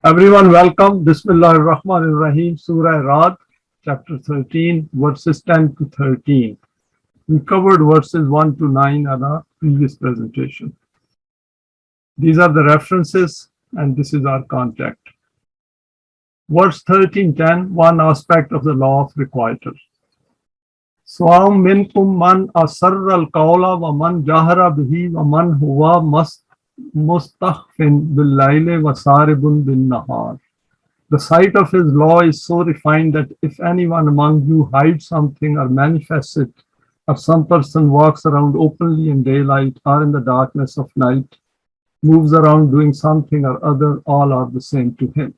Everyone, welcome. Bismillah ar-Rahman ar-Rahim, Surah Rad, chapter 13, verses 10 to 13. We covered verses 1 to 9 at our previous presentation. These are the references, and this is our contact. Verse 13:10, one aspect of the law of requital. Swam minkum man asarra al-qawla wa man jahara bihi wa man huwa mustakhfin bil-layli wa saribun bin-nahar. The sight of his law is so refined that if anyone among you hides something or manifests it, or some person walks around openly in daylight or in the darkness of night, moves around doing something or other, all are the same to him.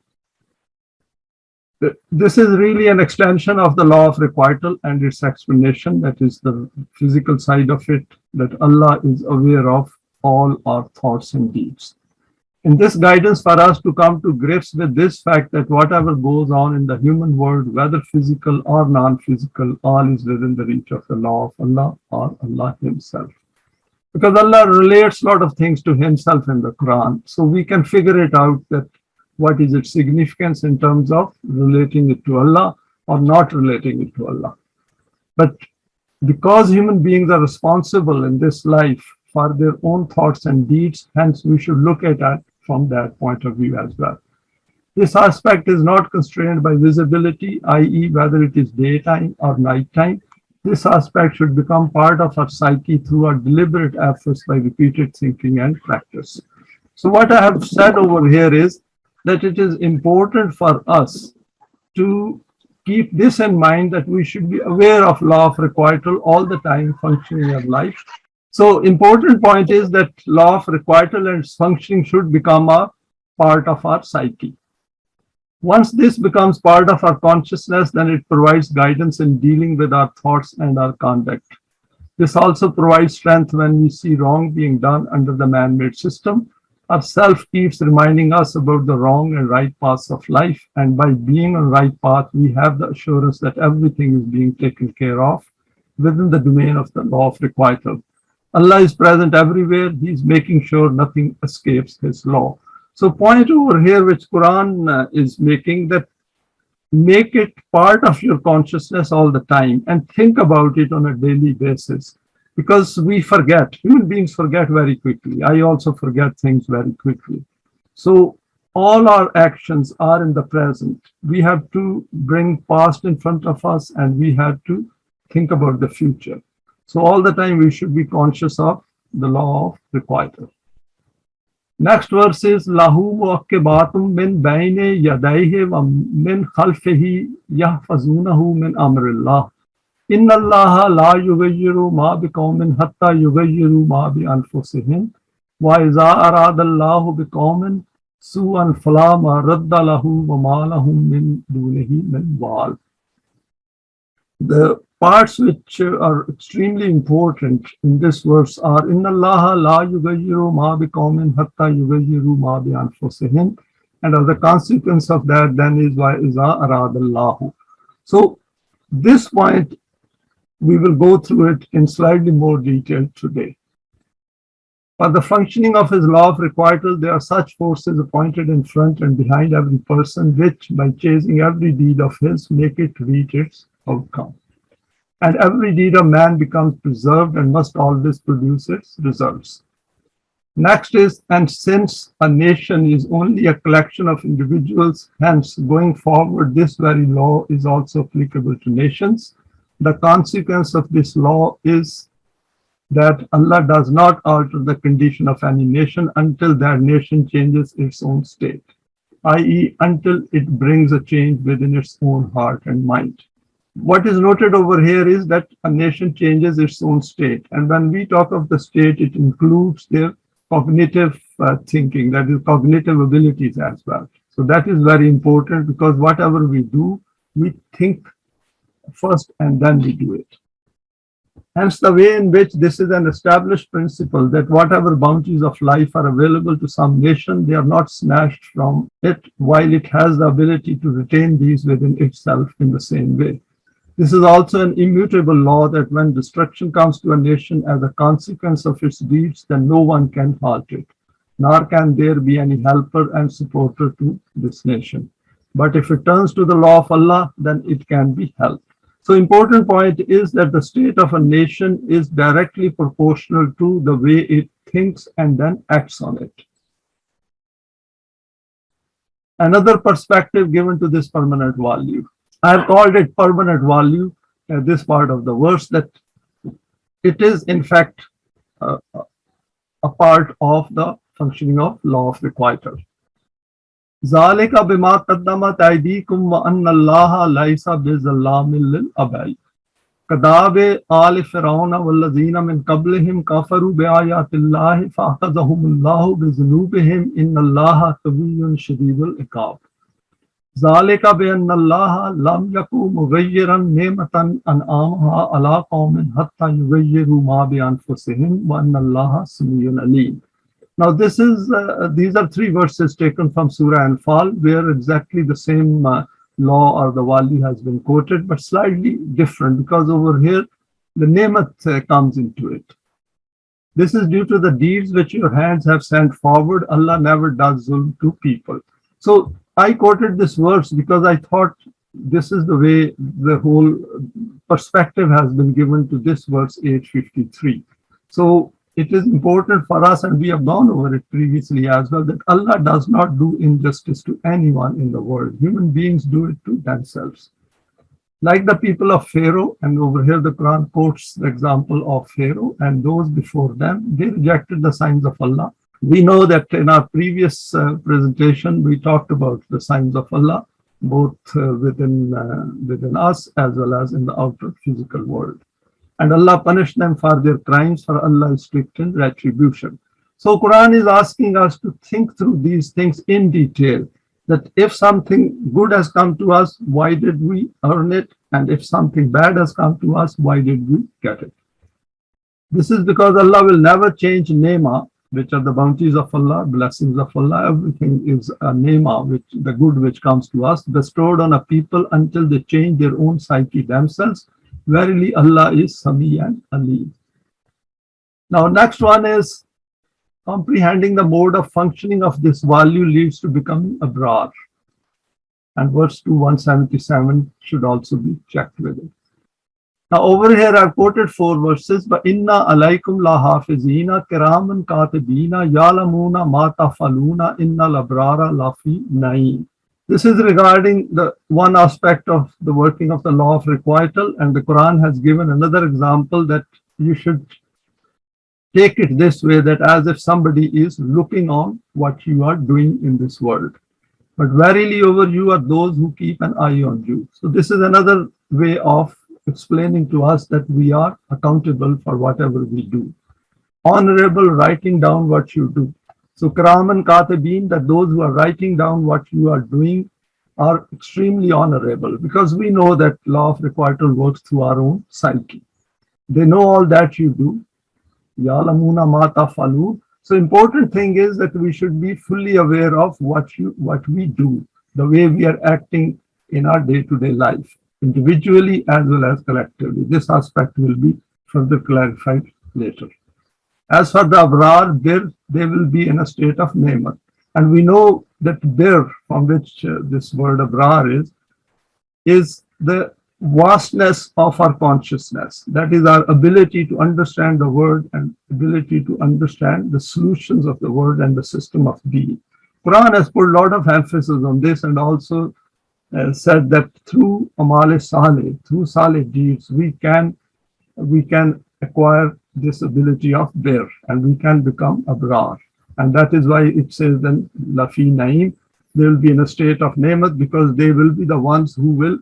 This is really an extension of the law of requital and its explanation, that is the physical side of it, that Allah is aware of all our thoughts and deeds. In this guidance for us to come to grips with this fact that whatever goes on in the human world, whether physical or non-physical, all is within the reach of the law of Allah or Allah Himself. Because Allah relates a lot of things to Himself in the Quran, so we can figure it out that what is its significance in terms of relating it to Allah or not relating it to Allah. But because human beings are responsible in this life for their own thoughts and deeds, hence we should look at it from that point of view as well. This aspect is not constrained by visibility, i.e. whether it is daytime or nighttime. This aspect should become part of our psyche through our deliberate efforts by repeated thinking and practice. So what I have said over here is that it is important for us to keep this in mind, that we should be aware of law of requital all the time functioning in life. So important point is that law of requital and its functioning should become a part of our psyche. Once this becomes part of our consciousness, then it provides guidance in dealing with our thoughts and our conduct. This also provides strength when we see wrong being done under the man-made system. Our self keeps reminding us about the wrong and right paths of life, and by being on the right path, we have the assurance that everything is being taken care of within the domain of the law of requital. Allah is present everywhere. He is making sure nothing escapes His law. So point over here which Quran is making, that make it part of your consciousness all the time and think about it on a daily basis. Because we forget, human beings forget very quickly. I also forget things very quickly. So all our actions are in the present. We have to bring past in front of us and we have to think about the future. So all the time we should be conscious of the law of requital. Next verse is Lahu mu'aqibatum min bayni yadayhi wa min khalfihi yahfazunahu min amrillah. Inna Allaha la yughayyiru ma biqawmin hatta yughayyiru ma bi anfusihim wa iza arada Allahu biqawmin su'an fala maradda lahu wa ma lahum min dunihi min wal. The parts which are extremely important in this verse are Inna Allaha la yughayyiru ma biqawmin hatta yughayyiru ma bi anfusihim, and as a consequence of that then is wa iza arada Allahu. So this point we will go through it in slightly more detail today. For the functioning of His law of requital, there are such forces appointed in front and behind every person, which, by chasing every deed of his, make it reach its outcome. And every deed of man becomes preserved and must always produce its results. Next is, and since a nation is only a collection of individuals, hence going forward, this very law is also applicable to nations. The consequence of this law is that Allah does not alter the condition of any nation until that nation changes its own state, i.e. until it brings a change within its own heart and mind. What is noted over here is that a nation changes its own state, and when we talk of the state, it includes their cognitive thinking, that is cognitive abilities as well. So that is very important, because whatever we do, we think first and then we do it. Hence the way in which this is an established principle, that whatever bounties of life are available to some nation, they are not snatched from it, while it has the ability to retain these within itself in the same way. This is also an immutable law, that when destruction comes to a nation as a consequence of its deeds, then no one can halt it. nor can there be any helper and supporter to this nation. But if it turns to the law of Allah, then it can be helped. So important point is that the state of a nation is directly proportional to the way it thinks and then acts on it. Another perspective given to this permanent value. I have called it permanent value, this part of the verse, that it is in fact a part of the functioning of law of requital. ذَلِكَ بِمَا قَدَّمَتْ أَيْدِيكُمْ وَأَنَّ اللَّهَ لَيْسَ بِظَلَّامٍ لِلْعَبِيدِ كَدَابِ آلِ فِرْعَوْنَ وَالَّذِينَ مِنْ قَبْلِهِمْ كَفَرُوا بِآيَاتِ اللَّهِ فَأَخَذَهُمُ اللَّهُ بِذُنُوبِهِمْ إِنَّ اللَّهَ قَوِيٌّ شَدِيدُ الْعِقَابِ ذَلِكَ بِأَنَّ اللَّهَ لَمْ يَكُن مُغَيِّرًا نِعْمَةً أَنْعَمَهَا عَلَى قَوْمٍ حَتَّى يُغَيِّرُوا مَا بِأَنفُسِهِمْ وَأَنَّ اللَّهَ سَمِيعٌ عَلِيمٌ. Now, these are three verses taken from Surah Anfal, where exactly the same law or the value has been quoted, but slightly different, because over here the nemat comes into it. This is due to the deeds which your hands have sent forward. Allah never does zulm to people. So I quoted this verse because I thought this is the way the whole perspective has been given to this verse 853. So it is important for us, and we have gone over it previously as well, that Allah does not do injustice to anyone in the world. Human beings do it to themselves. Like the people of Pharaoh, and over here the Quran quotes the example of Pharaoh and those before them, they rejected the signs of Allah. We know that in our previous presentation, we talked about the signs of Allah, both within us as well as in the outer physical world. And Allah punished them for their crimes, for Allah is strict in retribution. So Quran is asking us to think through these things in detail, that if something good has come to us, why did we earn it? And if something bad has come to us, why did we get it? This is because Allah will never change nema, which are the bounties of Allah, blessings of Allah. Everything is a nema, which the good which comes to us, bestowed on a people until they change their own psyche themselves. Verily, Allah is Sami and Alim. Now, next one is comprehending the mode of functioning of this value leads to becoming abrar. And verse 177 should also be checked with it. Now, over here, I've quoted 4 verses. But inna alaykum la hafizina kiraman katibina yalamuna ma tafaluna inna labrara lafi naim. This is regarding the one aspect of the working of the law of requital, and the Quran has given another example that you should take it this way, that as if somebody is looking on what you are doing in this world. But verily over you are those who keep an eye on you. So this is another way of explaining to us that we are accountable for whatever we do. Honorable writing down what you do. So Kiraman Katibin, that those who are writing down what you are doing are extremely honorable, because we know that law of requital works through our own psyche. They know all that you do. Yalamuna mata falu. So important thing is that we should be fully aware of what we do, the way we are acting in our day-to-day life, individually as well as collectively. This aspect will be further clarified later. As for the abrar, they will be in a state of nemat. And we know that there, from which this word abrar is the vastness of our consciousness. That is our ability to understand the word and ability to understand the solutions of the word and the system of being. Quran has put a lot of emphasis on this, and also said that through amal saleh, through saleh deeds, we can acquire this ability of bir, and we can become abrar. And that is why it says then lafi naim, they will be in a state of nemat, because they will be the ones who will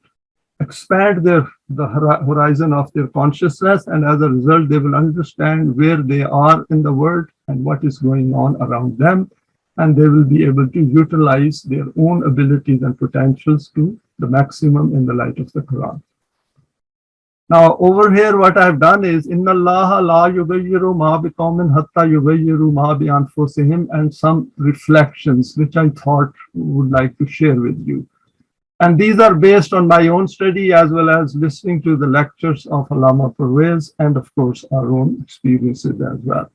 expand the horizon of their consciousness, and as a result they will understand where they are in the world and what is going on around them, and they will be able to utilize their own abilities and potentials to the maximum in the light of the Quran. Now over here what I've done is inna allaha la yughayyiru ma biqawmin hatta yughayyiru ma bi anfusihim, and some reflections which I thought would like to share with you. And these are based on my own study as well as listening to the lectures of Allama Pervez, and of course our own experiences as well.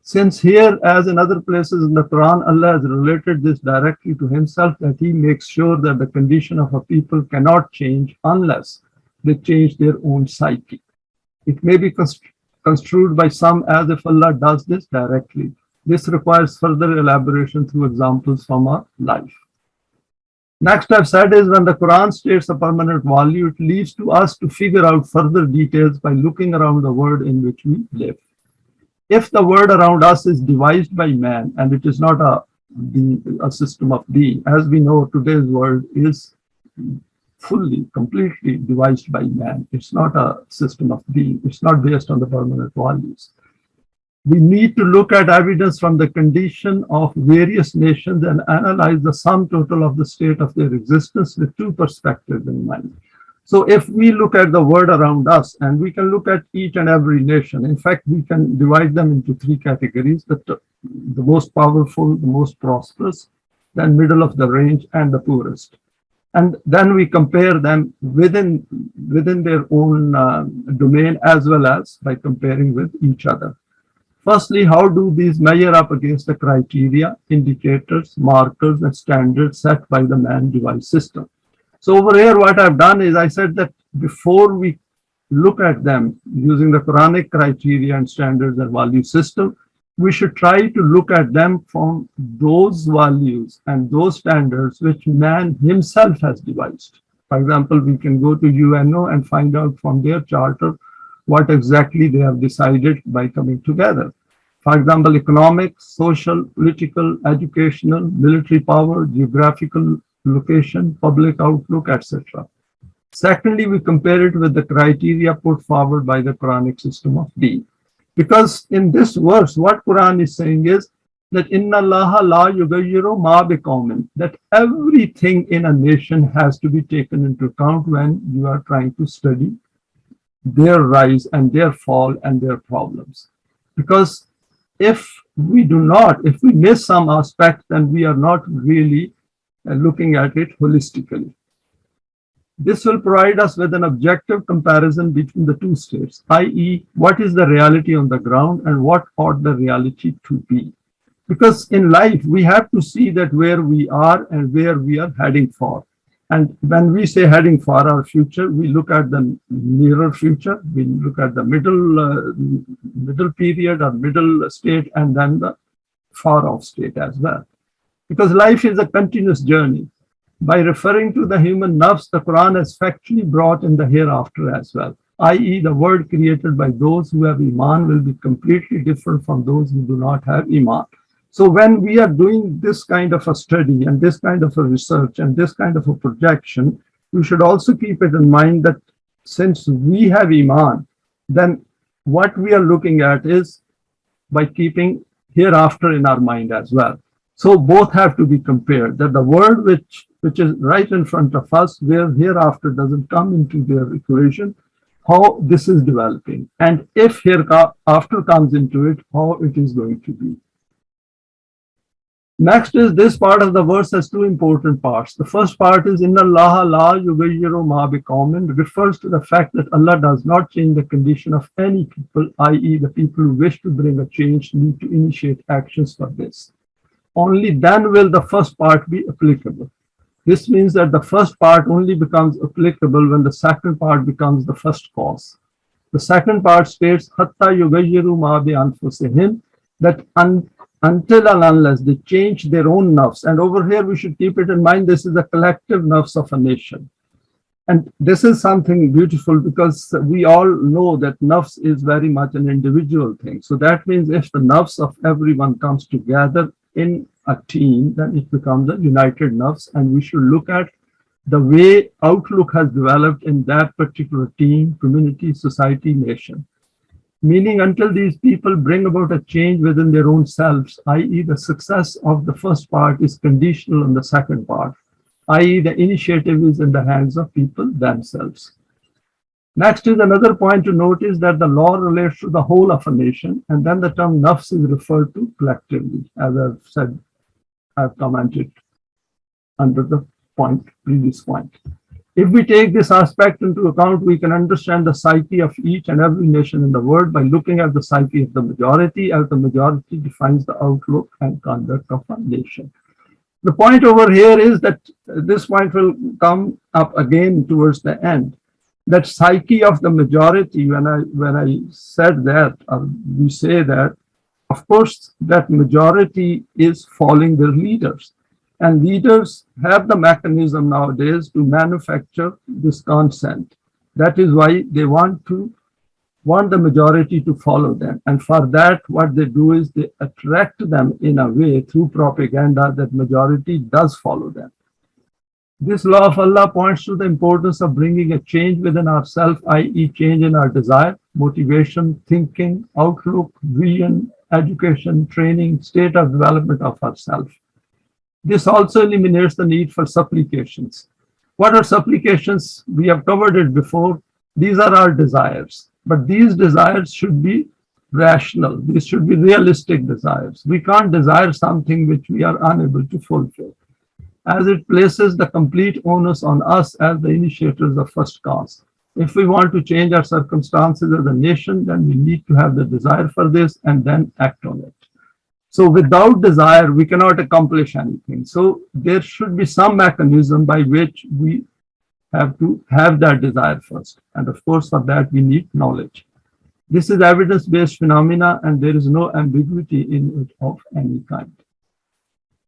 Since here, as in other places in the Quran, Allah has related this directly to himself, that he makes sure that the condition of a people cannot change unless they change their own psyche. It may be construed by some as if Allah does this directly. This requires further elaboration through examples from our life. Next I've said is, when the Quran states a permanent value, it leaves to us to figure out further details by looking around the world in which we live. If the world around us is devised by man and it is not a system of being, as we know, today's world is fully, completely devised by man. It's not a system of being. It's not based on the permanent values. We need to look at evidence from the condition of various nations and analyze the sum total of the state of their existence with two perspectives in mind. So if we look at the world around us, and we can look at each and every nation, in fact, we can divide them into three categories: the most powerful, the most prosperous, then middle of the range, and the poorest. And then we compare them within their own domain, as well as by comparing with each other. Firstly, how do these measure up against the criteria, indicators, markers, and standards set by the man-devised system? So over here, what I've done is I said that before we look at them using the Quranic criteria and standards and value system, we should try to look at them from those values and those standards which man himself has devised. For example, we can go to UNO and find out from their charter what exactly they have decided by coming together. For example, economic, social, political, educational, military power, geographical location, public outlook, etc. Secondly, we compare it with the criteria put forward by the Quranic system of being. Because in this verse, what Quran is saying is that Inna Allaha la yughayyiru ma biqawmin, that everything in a nation has to be taken into account when you are trying to study their rise and their fall and their problems. Because if we miss some aspect, then we are not really looking at it holistically. This will provide us with an objective comparison between the two states, i.e., what is the reality on the ground and what ought the reality to be. Because in life, we have to see that where we are and where we are heading for. And when we say heading for our future, we look at the nearer future, we look at the middle period or middle state, and then the far off state as well. Because life is a continuous journey. By referring to the human nafs, the Quran has factually brought in the hereafter as well, i.e., the world created by those who have Iman will be completely different from those who do not have Iman. So when we are doing this kind of a study and this kind of a research and this kind of a projection, we should also keep it in mind that since we have Iman, then what we are looking at is by keeping hereafter in our mind as well. So both have to be compared, that the world which is right in front of us, where hereafter doesn't come into their equation, how this is developing. And if hereafter comes into it, how it is going to be. Next is this part of the verse has two important parts. The first part is Inna Allaha la yughayyiru ma biqawmin, refers to the fact that Allah does not change the condition of any people, i.e., the people who wish to bring a change need to initiate actions for this. Only then will the first part be applicable. This means that the first part only becomes applicable when the second part becomes the first cause. The second part states, Hatta yughayyiru ma bi anfusihim, that until and unless they change their own nafs. And over here, we should keep it in mind, this is the collective nafs of a nation. And this is something beautiful because we all know that nafs is very much an individual thing. So that means if the nafs of everyone comes together in a team, then it becomes a united nafs, and we should look at the way outlook has developed in that particular team, community, society, nation. Meaning until these people bring about a change within their own selves, i.e. the success of the first part is conditional on the second part, i.e. the initiative is in the hands of people themselves. Next is another point to note is that the law relates to the whole of a nation, and then the term nafs is referred to collectively, as I've said, I've commented under the previous point. If we take this aspect into account, we can understand the psyche of each and every nation in the world by looking at the psyche of the majority, as the majority defines the outlook and conduct of a nation. The point over here is that this point will come up again towards the end. That psyche of the majority, when I said that, or we say that, of course, that majority is following their leaders. And leaders have the mechanism nowadays to manufacture this consent. That is why they want the majority to follow them. And for that, what they do is they attract them in a way through propaganda that majority does follow them. This law of Allah points to the importance of bringing a change within ourselves, i.e. change in our desire, motivation, thinking, outlook, vision, education, training, state of development of ourselves. This also eliminates the need for supplications. What are supplications? We have covered it before. These are our desires, but these desires should be rational. These should be realistic desires. We can't desire something which we are unable to fulfill, as it places the complete onus on us as the initiators of first cause. If we want to change our circumstances as a nation, then we need to have the desire for this and then act on it. So without desire, we cannot accomplish anything. So there should be some mechanism by which we have to have that desire first. And of course, for that, we need knowledge. This is evidence-based phenomena, and there is no ambiguity in it of any kind.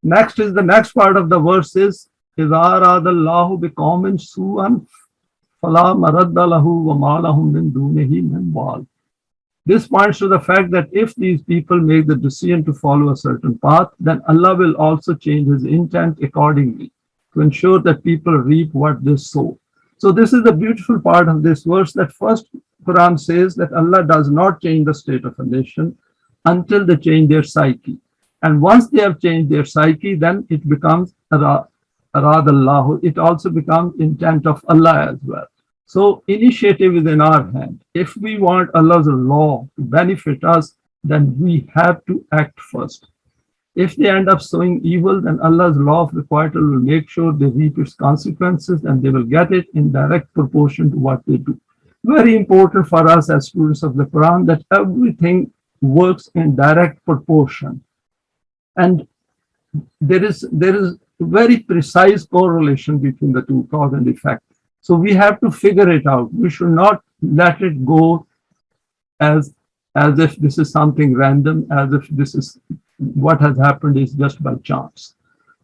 Next is the next part of the verse is إِذَا أَرَادَ اللَّهُ بِقَوْمٍ سُوءًا فَلَا مَرَدَّ لَهُ وَمَا لَهُم مِّن دُونِهِ مِن وَالٍ. This points to the fact that if these people make the decision to follow a certain path, then Allah will also change His intent accordingly to ensure that people reap what they sow. So this is the beautiful part of this verse, that first Quran says that Allah does not change the state of a nation until they change their psyche. And once they have changed their psyche, then it becomes arad Allah. It also becomes intent of Allah as well. So initiative is in our hand. If we want Allah's law to benefit us, then we have to act first. If they end up sowing evil, then Allah's law of requital will make sure they reap its consequences, and they will get it in direct proportion to what they do. Very important for us as students of the Quran that everything works in direct proportion. And there is very precise correlation between the two, cause and effect. So we have to figure it out. We should not let it go as if this is something random, as if this is what has happened is just by chance.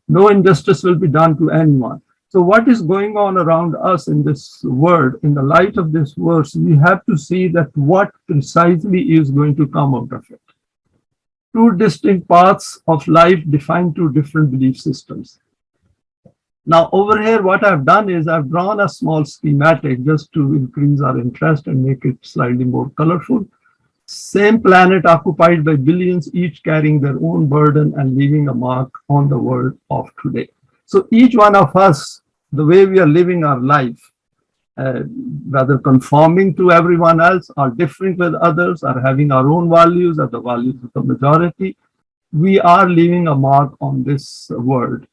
No injustice will be done to anyone. So what is going on around us in this world, in the light of this verse, we have to see that what precisely is going to come out of it. Two distinct paths of life define two different belief systems. Now over here, what I've done is I've drawn a small schematic just to increase our interest and make it slightly more colorful. Same planet occupied by billions, each carrying their own burden and leaving a mark on the world of today. So each one of us, the way we are living our life, whether conforming to everyone else or different with others or having our own values or the values of the majority, we are leaving a mark on this world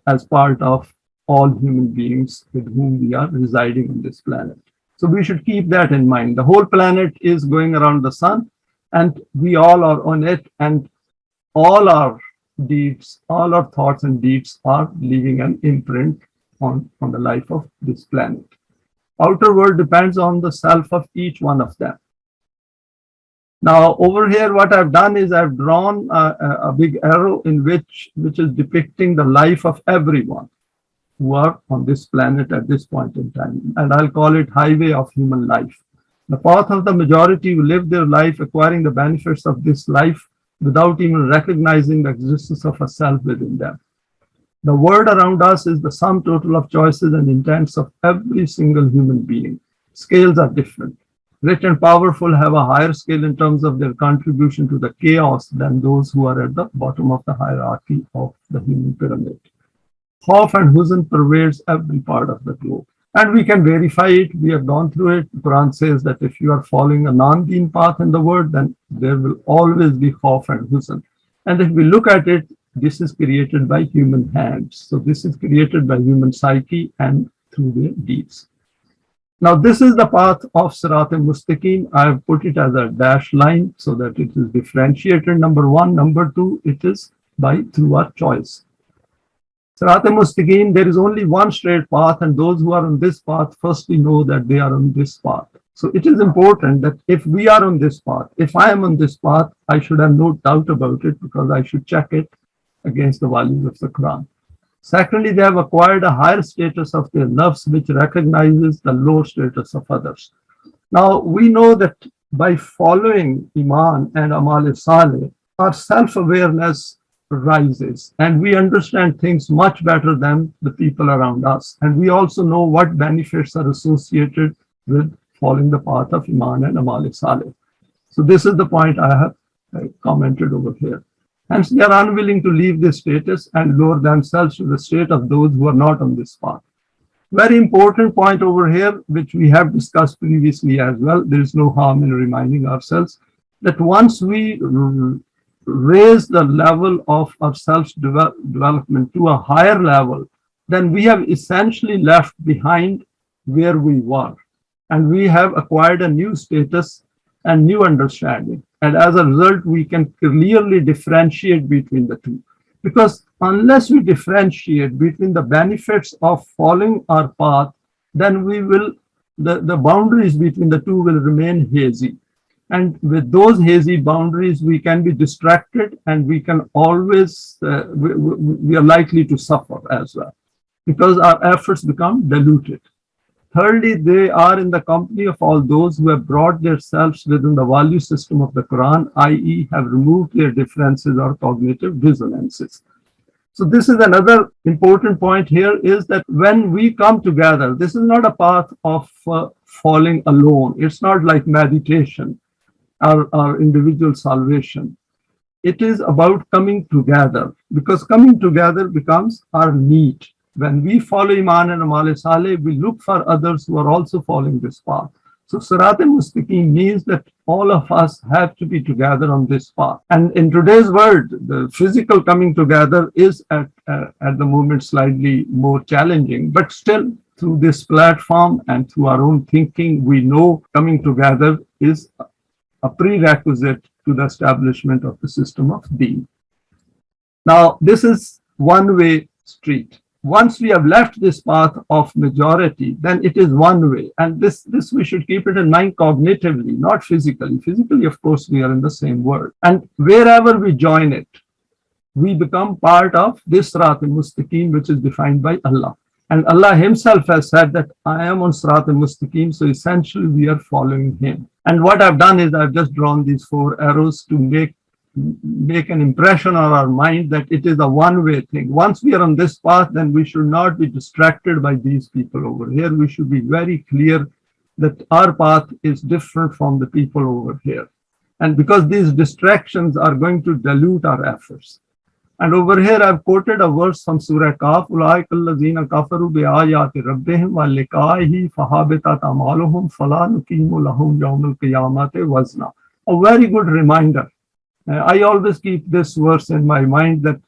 as part of all human beings with whom we are residing on this planet. So we should keep that in mind. The whole planet is going around the sun, and we all are on it, and all our deeds, all our thoughts and deeds are leaving an imprint on the life of this planet. Outer world depends on the self of each one of them. Now over here, what I've done is I've drawn a big arrow in which is depicting the life of everyone who are on this planet at this point in time. And I'll call it highway of human life. The path of the majority who live their life acquiring the benefits of this life without even recognizing the existence of a self within them. The world around us is the sum total of choices and intents of every single human being. Scales are different. Rich and powerful have a higher scale in terms of their contribution to the chaos than those who are at the bottom of the hierarchy of the human pyramid. Khawf and huzn pervades every part of the globe. And we can verify it. We have gone through it. The Quran says that if you are following a non-deen path in the world, then there will always be khawf and huzn. And if we look at it, this is created by human hands. So this is created by human psyche and through their deeds. Now, this is the path of Sirat al-Mustaqim. I have put it as a dash line so that it is differentiated. Number one. Number two, it is through our choice. Sirat al-Mustaqim, there is only one straight path, and those who are on this path firstly know that they are on this path. So it is important that if we are on this path, if I am on this path, I should have no doubt about it because I should check it against the values of the Quran. Secondly, they have acquired a higher status of their nafs, which recognizes the lower status of others. Now, we know that by following Iman and Amal Saleh, our self-awareness rises and we understand things much better than the people around us. And we also know what benefits are associated with following the path of Iman and Amal Saleh. So this is the point I have commented over here. Hence, they are unwilling to leave this status and lower themselves to the state of those who are not on this path. Very important point over here, which we have discussed previously as well. There is no harm in reminding ourselves that once we raise the level of our self-development to a higher level, then we have essentially left behind where we were. And we have acquired a new status and new understanding. And as a result, we can clearly differentiate between the two. Because unless we differentiate between the benefits of following our path, then the boundaries between the two will remain hazy. And with those hazy boundaries, we can be distracted and we can always, we are likely to suffer as well, because our efforts become diluted. Thirdly, they are in the company of all those who have brought themselves within the value system of the Quran, i.e. have removed their differences or cognitive dissonances. So this is another important point here, is that when we come together, this is not a path of falling alone. It's not like meditation or individual salvation. It is about coming together, because coming together becomes our need. When we follow Iman and Amal Saleh, we look for others who are also following this path. So Sirat al-Mustaqim means that all of us have to be together on this path. And in today's world, the physical coming together is at the moment slightly more challenging, but still through this platform and through our own thinking, we know coming together is a prerequisite to the establishment of the system of Deen. Now, this is one-way street. Once we have left this path of majority, then it is one way. And this we should keep it in mind cognitively, not physically. Physically, of course, we are in the same world. And wherever we join it, we become part of this Sirat al-Mustaqim, which is defined by Allah. And Allah himself has said that I am on Sirat al-Mustaqim, so essentially we are following him. And what I've done is I've just drawn these 4 arrows to make an impression on our mind that it is a one-way thing. Once we are on this path, then we should not be distracted by these people over here. We should be very clear that our path is different from the people over here. And because these distractions are going to dilute our efforts. And over here, I've quoted a verse from Surah Kaf, أُولَٰئِكَ الَّذِينَ كَفَرُوا بِآيَاتِ رَبِّهِمْ وَلِقَائِهِ فَحَبِطَتْ أَعْمَالُهُمْ فَلَا نُقِيمُ لَهُمْ يَوْمَ الْقِيَامَةِ وَزْنًا. A very good reminder. I always keep this verse in my mind that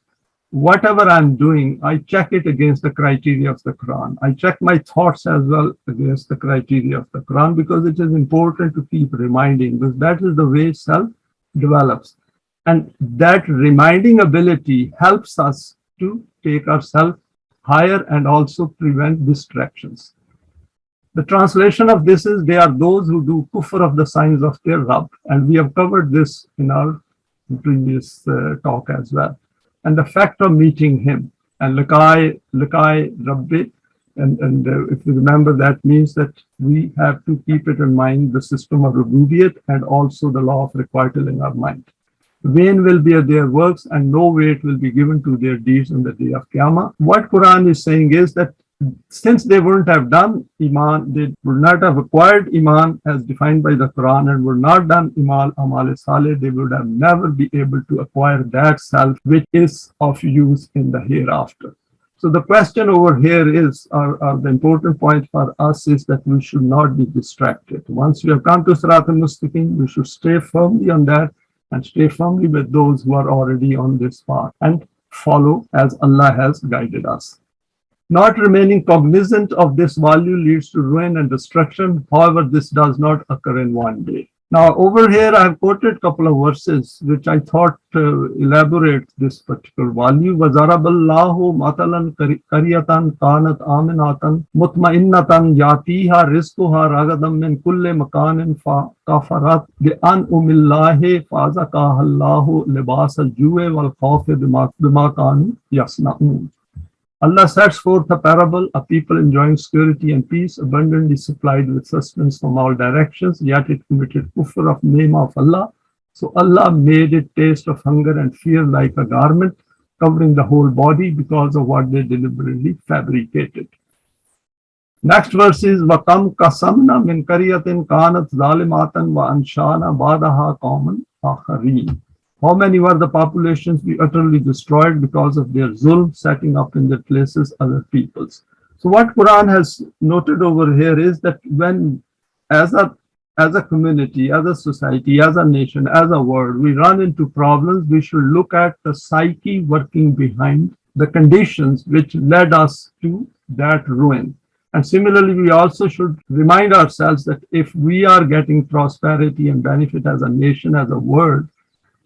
whatever I'm doing, I check it against the criteria of the Quran. I check my thoughts as well against the criteria of the Quran, because it is important to keep reminding, because that is the way self develops. And that reminding ability helps us to take ourselves higher and also prevent distractions. The translation of this is, they are those who do kufr of the signs of their Rabb. And we have covered this in our previous talk as well. And the fact of meeting him, and liqai Rabbi, and if you remember, that means that we have to keep it in mind, the system of Rububiyyat and also the law of requital in our mind. Vain will be their works and no weight will be given to their deeds on the day of Qiyamah. What Quran is saying is that since they wouldn't have done Iman, they would not have acquired Iman as defined by the Quran, and would not done Amal Saleh, they would have never be able to acquire that self which is of use in the hereafter. So the question over here is, the important point for us is that we should not be distracted. Once we have come to Sirat al-Mustaqim, we should stay firmly on that and stay firmly with those who are already on this path and follow as Allah has guided us. Not remaining cognizant of this value leads to ruin and destruction. However, this does not occur in one day. Now, over here, I have quoted a couple of verses which I thought elaborate this particular value. وَضَرَبَ اللَّهُ مَثَلًا قَرْيَةً كَانَتْ آمِنَةً مُطْمَئِنَّةً يَأْتِيهَا رِزْقُهَا رَغَدًا مِنْ كُلِّ مَكَانٍ فَكَفَرَتْ بِأَنْعُمِ اللَّهِ فَأَذَاقَهَا اللَّهُ لِبَاسَ الْجُوعِ وَالْخَوْفِ بِمَا كَانُوا يَصْنَعُونَ. Allah sets forth a parable, a people enjoying security and peace, abundantly supplied with sustenance from all directions, yet it committed kufr of name of Allah. So Allah made it taste of hunger and fear like a garment, covering the whole body because of what they deliberately fabricated. Next verse is وَكَمْ قَسَمْنَا مِنْ قَرْيَةٍ كَانَتْ ظَالِمَةً وَأَنْشَأْنَا بَعْدَهَا قَوْمًا آخَرِينَ. How many were the populations we utterly destroyed because of their zulm, setting up in their places other peoples? So what Quran has noted over here is that when, as a community, as a society, as a nation, as a world, we run into problems, we should look at the psyche working behind the conditions which led us to that ruin. And similarly, we also should remind ourselves that if we are getting prosperity and benefit as a nation, as a world,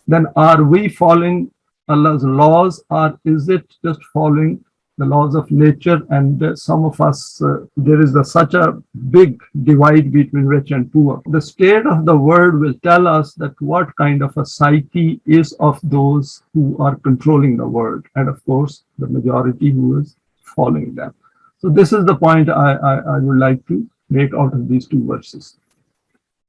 then are we following Allah's laws, or is it just following the laws of nature? And some of us, there is such a big divide between rich and poor. The state of the world will tell us that what kind of a psyche is of those who are controlling the world, and of course, the majority who is following them. So this is the point I would like to make out of these two verses.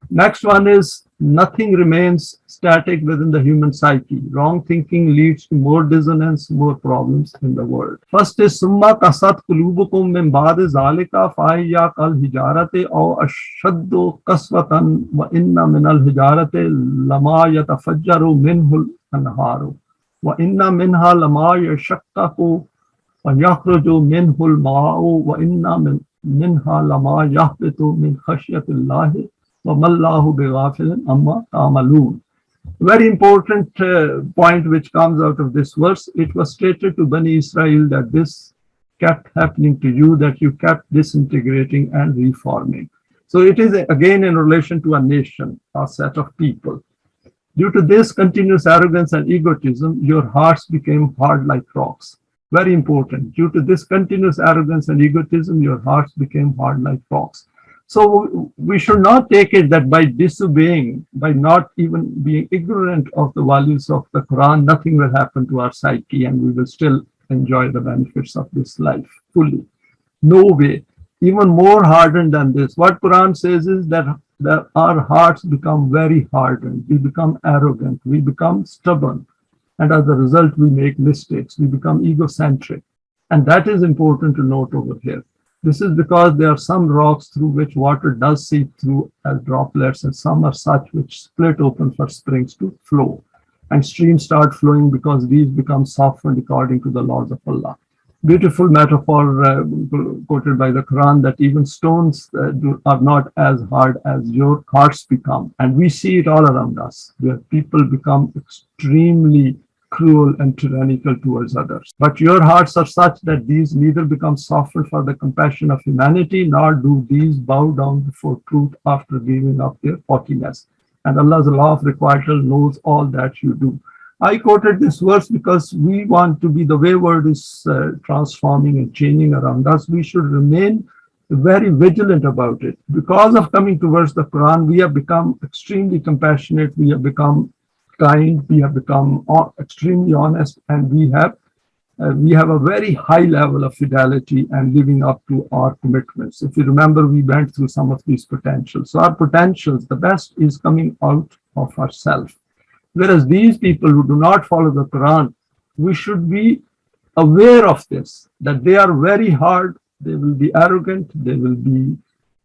Next one is nothing remains static within the human psyche. Wrong thinking leads to more dissonance, more problems in the world. First is summa kasat qulubukum min ba'di zalika fa hiya kal hijarati aw ashaddu qaswatan wa inna min al hijarati lama yatafajjaru minhu al anharu wa inna minha lama yashaqqaqu wa yakhruju minhu al ma'u wa inna minha lama yahbitu min khashyati Allah. Very important point which comes out of this verse. It was stated to Bani Israel that this kept happening to you, that you kept disintegrating and reforming. So it is again in relation to a nation, a set of people. Due to this continuous arrogance and egotism, your hearts became hard like rocks. Very important. Due to this continuous arrogance and egotism, your hearts became hard like rocks. So we should not take it that by disobeying, by not even being ignorant of the values of the Quran, nothing will happen to our psyche and we will still enjoy the benefits of this life fully. No way. Even more hardened than this. What Quran says is that our hearts become very hardened. We become arrogant. We become stubborn. And as a result, we make mistakes. We become egocentric. And that is important to note over here. This is because there are some rocks through which water does seep through as droplets, and some are such which split open for springs to flow. And streams start flowing because these become softened according to the laws of Allah. Beautiful metaphor quoted by the Quran that even stones are not as hard as your hearts become. And we see it all around us, where people become extremely cruel and tyrannical towards others. But your hearts are such that these neither become softened for the compassion of humanity, nor do these bow down before truth after giving up their haughtiness. And Allah's law of requital knows all that you do. I quoted this verse because we want to be, the way world is transforming and changing around us, we should remain very vigilant about it. Because of coming towards the Quran, we have become extremely compassionate, we have become kind, we have become extremely honest, and we have a very high level of fidelity and living up to our commitments. If you remember, we went through some of these potentials. So our potentials, the best is coming out of ourselves. Whereas these people who do not follow the Quran, we should be aware of this, that they are very hard, they will be arrogant, they will be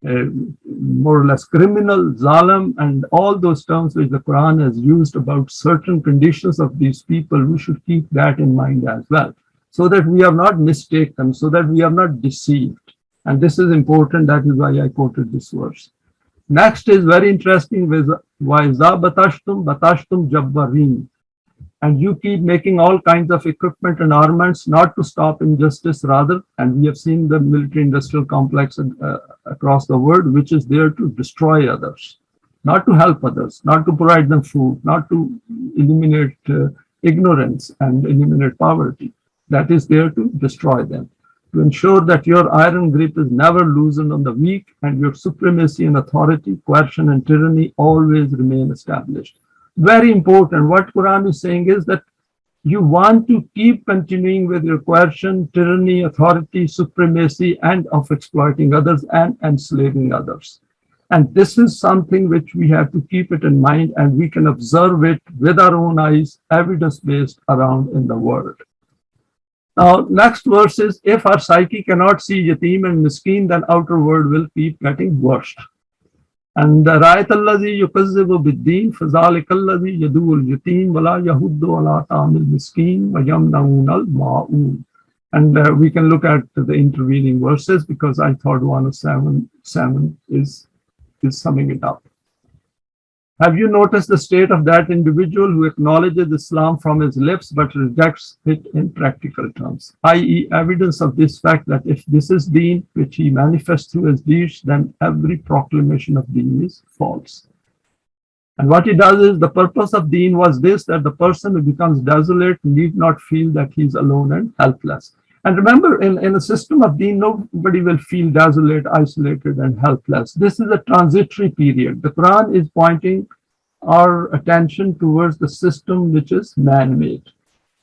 more or less criminal, zalim, and all those terms which the Quran has used about certain conditions of these people, we should keep that in mind as well, so that we are not mistaken, so that we are not deceived. And this is important, that is why I quoted this verse. Next is very interesting, وَإِذَا بَطَشْتُمْ بَطَشْتُمْ جَبَّارِينَ. And you keep making all kinds of equipment and armaments, not to stop injustice, rather, and we have seen the military industrial complex across the world, which is there to destroy others, not to help others, not to provide them food, not to eliminate ignorance and eliminate poverty. That is there to destroy them, to ensure that your iron grip is never loosened on the weak, and your supremacy and authority, coercion and tyranny always remain established. Very important. What Quran is saying is that you want to keep continuing with your coercion, tyranny, authority, supremacy, and of exploiting others and enslaving others. And this is something which we have to keep it in mind, and we can observe it with our own eyes, evidence-based around in the world. Now, next verse is, if our psyche cannot see yatim and miskeen, then outer world will keep getting worse. And رَأَيْتَ الَّذِي يُكَذِّبُ بِالدِّينِ فَذَلِكَ الَّذِي يَدُعُّ الْيَتِيمَ وَلَا يَحُضُّ عَلَىٰ طَعَامِ الْمِسْكِينِ وَيَمْنَعُونَ الْمَاعُونَ. And we can look at the intervening verses, because I thought 107 is summing it up. Have you noticed the state of that individual who acknowledges Islam from his lips but rejects it in practical terms? I.e., evidence of this fact that if this is deen which he manifests through his deeds, then every proclamation of deen is false. And what he does is, the purpose of deen was this, that the person who becomes desolate need not feel that he's alone and helpless. And remember, in a system of deen, nobody will feel desolate, isolated, and helpless. This is a transitory period. The Quran is pointing our attention towards the system which is man-made.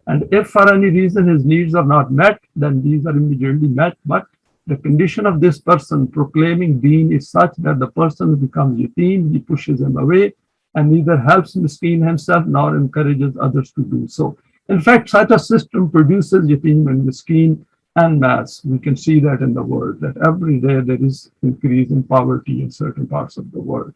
And if for any reason his needs are not met, then these are immediately met. But the condition of this person proclaiming deen is such that the person who becomes yatim, he pushes him away and neither helps miskeen himself nor encourages others to do so. In fact, such a system produces yatim and miskeen en masse. We can see that in the world, that every day there is increase in poverty in certain parts of the world.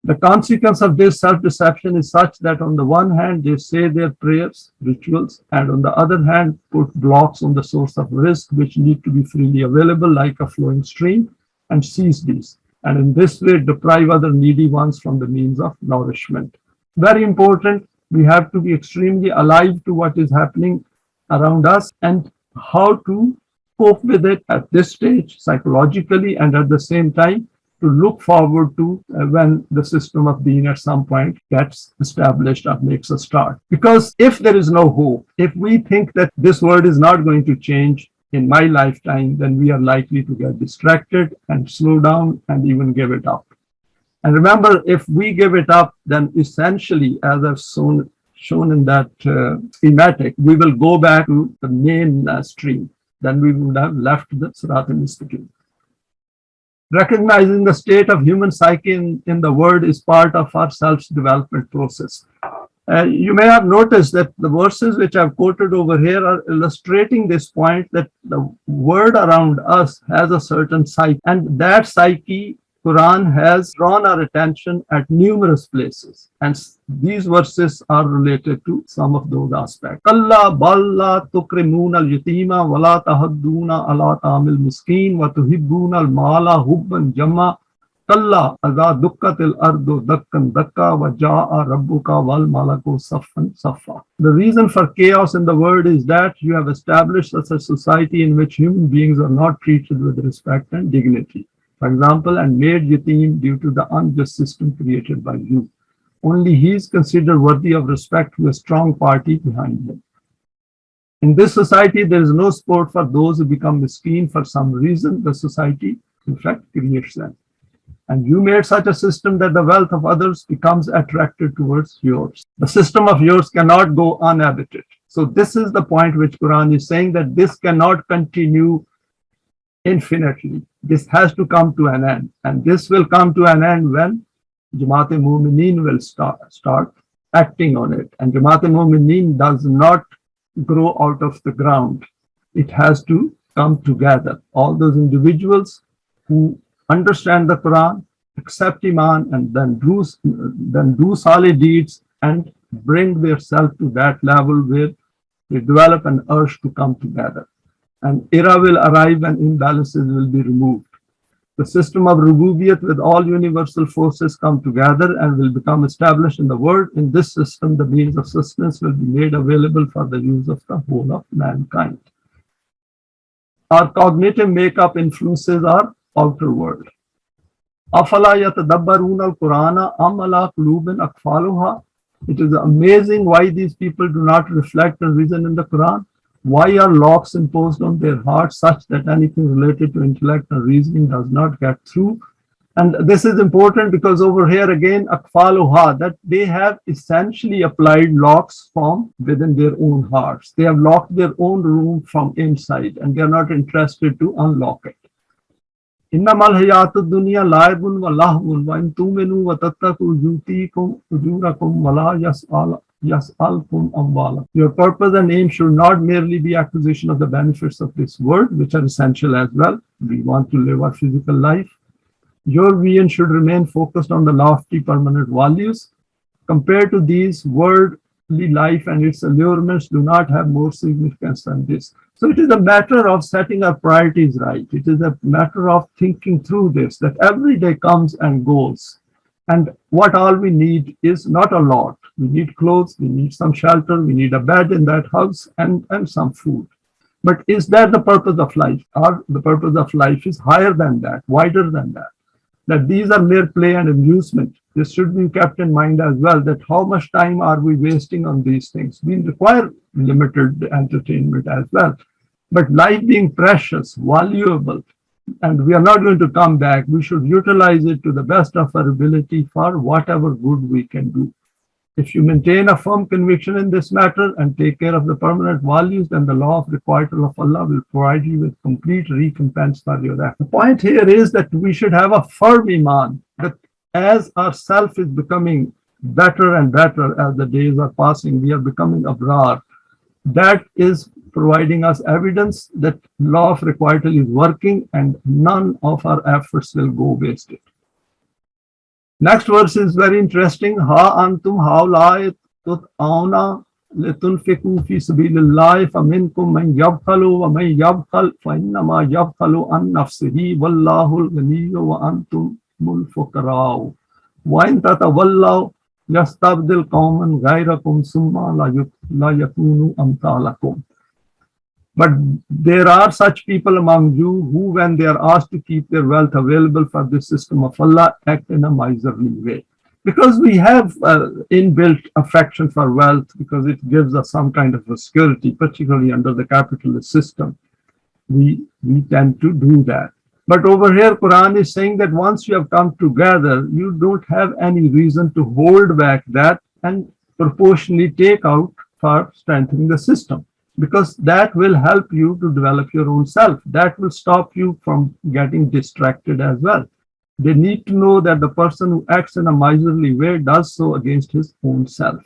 The consequence of this self-deception is such that on the one hand, they say their prayers, rituals, and on the other hand, put blocks on the source of risk, which need to be freely available like a flowing stream, and seize these. And in this way, deprive other needy ones from the means of nourishment. Very important. We have to be extremely alive to what is happening around us and how to cope with it at this stage psychologically, and at the same time to look forward to when the system of deen at some point gets established or makes a start. Because if there is no hope, if we think that this world is not going to change in my lifetime, then we are likely to get distracted and slow down and even give it up. And remember, if we give it up, then essentially, as I've shown in that schematic, we will go back to the main stream. Then we would have left the Surat al-Mustaqim. Recognizing the state of human psyche in the world is part of our self-development process. You may have noticed that the verses which I've quoted over here are illustrating this point, that the world around us has a certain psyche, and that psyche Quran has drawn our attention at numerous places, and these verses are related to some of those aspects. Kalla balla tukrimuna al-yatima wa la tahadduna ala ta'amil miskin wa tuhibbuna al-mala hubban jamma. Kalla adha dukkatil ardu dakkan dakka wa ja'a rabbuka wal malaku saffan saffa. The reason for chaos in the world is that you have established such a society in which human beings are not treated with respect and dignity. For example, and made yatim due to the unjust system created by you. Only he is considered worthy of respect with a strong party behind him. In this society, there is no support for those who become miskeen for some reason. The society, in fact, creates them. And you made such a system that the wealth of others becomes attracted towards yours. The system of yours cannot go uninhabited. So this is the point which Quran is saying, that this cannot continue infinitely. This has to come to an end, and this will come to an end when Jamaat-e-Mu'mineen will start acting on it. And Jamaat-e-Mu'mineen does not grow out of the ground. It has to come together. All those individuals who understand the Quran, accept Iman, and then do solid deeds and bring themselves to that level where they develop an urge to come together. An era will arrive and imbalances will be removed. The system of Rububiyat with all universal forces come together and will become established in the world. In this system, the means of sustenance will be made available for the use of the whole of mankind. Our cognitive makeup influences our outer world. Afala yatadabbaruna al-Qur'ana am ala qulubin aqfaluha. It is amazing why these people do not reflect and reason in the Quran. Why are locks imposed on their hearts such that anything related to intellect and reasoning does not get through? And this is important because over here again, akfaluha, that they have essentially applied locks from within their own hearts. They have locked their own room from inside and they are not interested to unlock it. Innamal hayatud dunya laibun wa lahwun wa in tuminu wa tattaku yutikum ujurakum wa la yas'alkum amwala. Your purpose and aim should not merely be acquisition of the benefits of this world, which are essential as well. We want to live our physical life. Your vision should remain focused on the lofty permanent values. Compared to these, worldly life and its allurements do not have more significance than this. So it is a matter of setting our priorities right. It is a matter of thinking through this, that every day comes and goes. And what all we need is not a lot. We need clothes, we need some shelter, we need a bed in that house and some food. But is that the purpose of life? Or the purpose of life is higher than that, wider than that? That these are mere play and amusement. This should be kept in mind as well, that how much time are we wasting on these things? We require limited entertainment as well. But life being precious, valuable, and we are not going to come back, we should utilize it to the best of our ability for whatever good we can do. If you maintain a firm conviction in this matter and take care of the permanent values, then the law of requital of Allah will provide you with complete recompense for your act. The point here is that we should have a firm iman, that as our self is becoming better and better as the days are passing, we are becoming abrar. That is providing us evidence that law of requital is working and none of our efforts will go wasted. Next verse is very interesting. Ha antum haulai tut'auna litunfiqu fi sabilillahi faminkum man yabkhalu wa man yabkhal fa innama yabkhalu an nafsihi wallahu al-ghaniyyu wa antumul fuqara'u wa in tatawallaw yastabdil qauman ghayrakum summa la yakunu amthalakum. But there are such people among you who, when they are asked to keep their wealth available for this system of Allah, act in a miserly way. Because we have inbuilt affection for wealth, because it gives us some kind of a security, particularly under the capitalist system. We tend to do that. But over here, Quran is saying that once you have come together, you don't have any reason to hold back that and proportionally take out for strengthening the system. Because that will help you to develop your own self. That will stop you from getting distracted as well. They need to know that the person who acts in a miserly way does so against his own self.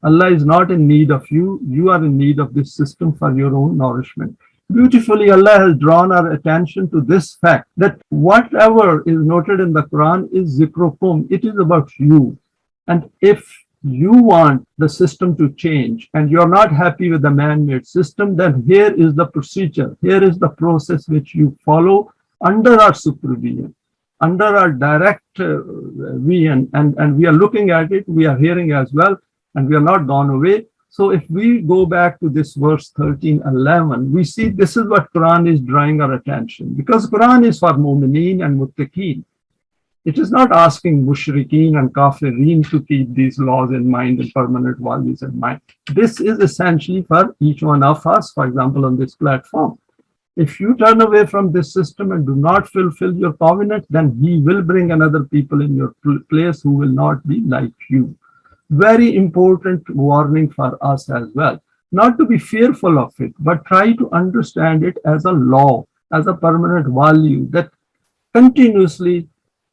Allah is not in need of you. You are in need of this system for your own nourishment. Beautifully, Allah has drawn our attention to this fact that whatever is noted in the Quran is zikrukum. It is about you. And if you want the system to change and you're not happy with the man-made system, then here is the procedure. Here is the process which you follow under our supervision, under our direct vision. And we are looking at it, we are hearing as well, and we are not gone away. So if we go back to this verse 13:11, we see this is what Quran is drawing our attention. Because Quran is for mu'mineen and muttaqeen. It is not asking mushrikeen and kafireen to keep these laws in mind and permanent values in mind. This is essentially for each one of us, for example, on this platform. If you turn away from this system and do not fulfill your covenant, then he will bring another people in your place who will not be like you. Very important warning for us as well. Not to be fearful of it, but try to understand it as a law, as a permanent value that continuously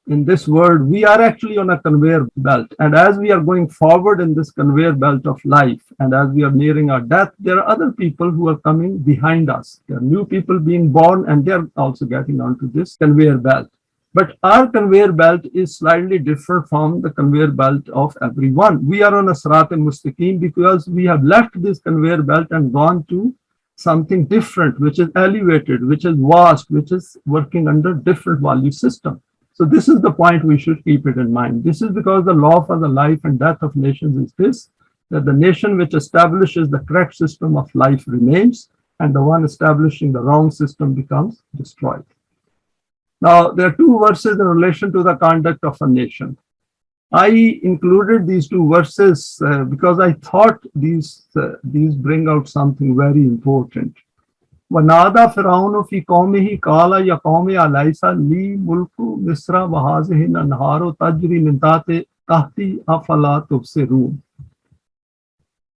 in this world, we are actually on a conveyor belt. And as we are going forward in this conveyor belt of life, and as we are nearing our death, there are other people who are coming behind us. There are new people being born, and they're also getting onto this conveyor belt. But our conveyor belt is slightly different from the conveyor belt of everyone. We are on a Sirat al-Mustaqim because we have left this conveyor belt and gone to something different, which is elevated, which is vast, which is working under different value system. So this is the point we should keep it in mind. This is because the law for the life and death of nations is this, that the nation which establishes the correct system of life remains, and the one establishing the wrong system becomes destroyed. Now, there are two verses in relation to the conduct of a nation. I included these two verses because I thought these bring out something very important. وَنَادَى فِرْعَوْنُ فِي قَوْمِهِ قَالَ يَا قَوْمِ أَلَيْسَ لِي مُلْكُ مِصْرَ وَهَٰذِهِ الْأَنْهَارُ تَجْرِي مِن تَحْتِي أَفَلَا تُبْصِرُونَ.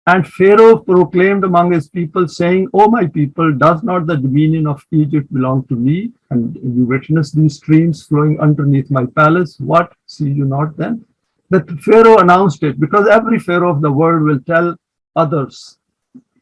And Pharaoh proclaimed among his people, saying, O my people, does not the dominion of Egypt belong to me? And you witness these streams flowing underneath my palace. What? See you not then? That Pharaoh announced it, because every Pharaoh of the world will tell others,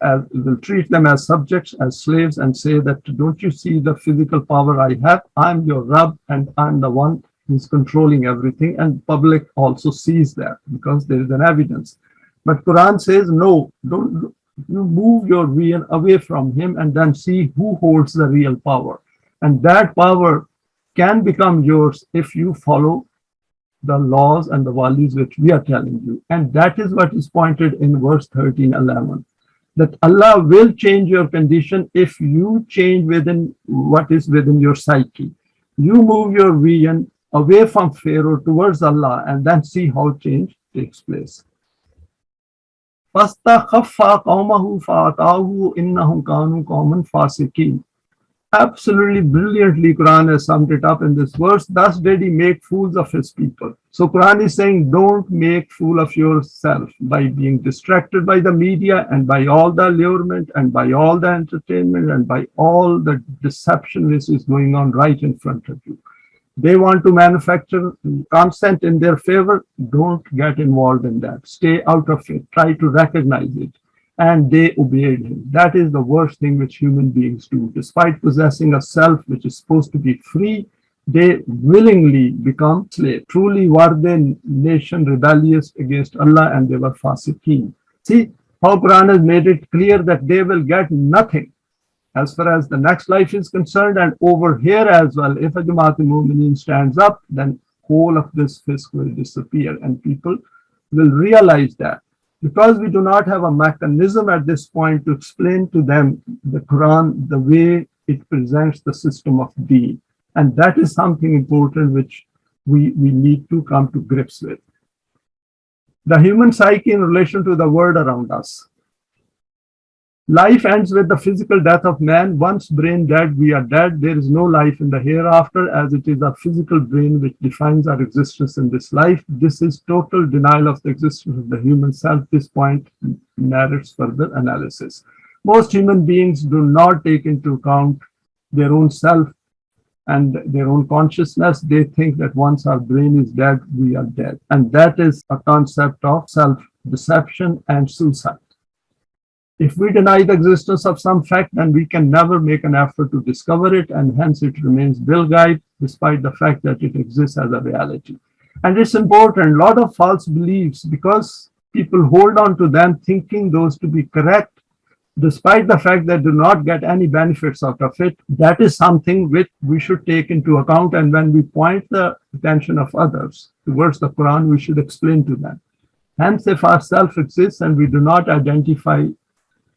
will treat them as subjects, as slaves, and say that, don't you see the physical power I have? I'm your Rabb, and I'm the one who's controlling everything. And public also sees that, because there is an evidence. But Quran says, no, don't you move your vision away from him and then see who holds the real power. And that power can become yours if you follow the laws and the values which we are telling you. And that is what is pointed in verse 13:11. That Allah will change your condition if you change within what is within your psyche. You move your vision away from Pharaoh towards Allah and then see how change takes place. فَاسْتَخَفَّ قَوْمَهُ فَأَطَاعُوهُ إِنَّهُمْ كَانُوا قَوْمًا فَاسِقِينَ. Absolutely brilliantly, Quran has summed it up in this verse. Thus did he make fools of his people. So Quran is saying, don't make fool of yourself by being distracted by the media and by all the allurement and by all the entertainment and by all the deception which is going on right in front of you. They want to manufacture consent in their favor. Don't get involved in that. Stay out of it. Try to recognize it. And they obeyed him. That is the worst thing which human beings do. Despite possessing a self which is supposed to be free, they willingly become slaves. Truly were they nation rebellious against Allah, and they were fasiqeen. See how Quran has made it clear that they will get nothing as far as the next life is concerned. And over here as well, if a Jamaat-e-Mu'mineen stands up, then whole of this fisk will disappear, and people will realize that. Because we do not have a mechanism at this point to explain to them the Quran the way it presents the system of deen. And that is something important which we need to come to grips with. The human psyche in relation to the world around us. Life ends with the physical death of man. Once brain dead, we are dead. There is no life in the hereafter, as it is our physical brain which defines our existence in this life. This is total denial of the existence of the human self. This point merits further analysis. Most human beings do not take into account their own self and their own consciousness. They think that once our brain is dead, we are dead. And that is a concept of self-deception and suicide. If we deny the existence of some fact, then we can never make an effort to discover it, and hence it remains bilghaib, despite the fact that it exists as a reality. And it's important, a lot of false beliefs, because people hold on to them thinking those to be correct, despite the fact that do not get any benefits out of it. That is something which we should take into account, and when we point the attention of others towards the Quran, we should explain to them. Hence, if our self exists and we do not identify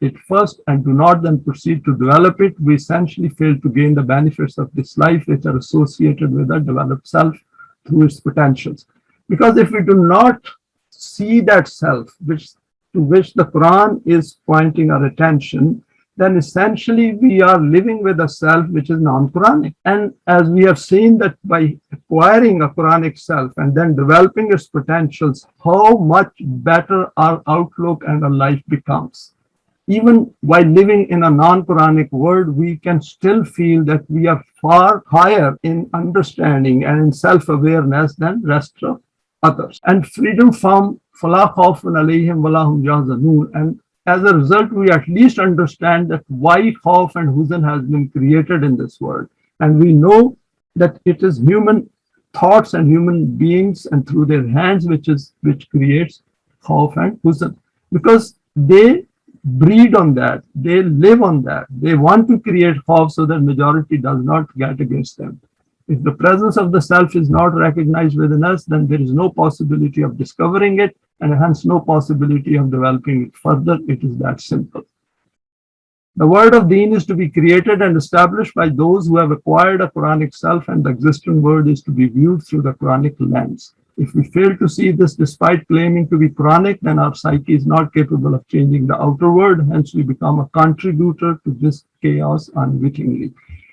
it first and do not then proceed to develop it, we essentially fail to gain the benefits of this life which are associated with a developed self through its potentials. Because if we do not see that self to which the Quran is pointing our attention, then essentially we are living with a self which is non-Quranic. And as we have seen that by acquiring a Quranic self and then developing its potentials, how much better our outlook and our life becomes. Even while living in a non-Quranic world, we can still feel that we are far higher in understanding and in self-awareness than rest of others. And freedom from فَلَا خَوْفٌ عَلَيْهِمْ وَلَا هُمْ يَحْزَنُونَ. And as a result, we at least understand that why khawf and huzn has been created in this world. And we know that it is human thoughts and human beings and through their hands which creates khawf and huzn. Because they breed on that. They live on that. They want to create khawf so that majority does not get against them. If the presence of the self is not recognized within us, then there is no possibility of discovering it, and hence no possibility of developing it further. It is that simple. The word of deen is to be created and established by those who have acquired a Quranic self, and the existing word is to be viewed through the Quranic lens. If we fail to see this despite claiming to be Quranic, then our psyche is not capable of changing the outer world, hence we become a contributor to this chaos unwittingly.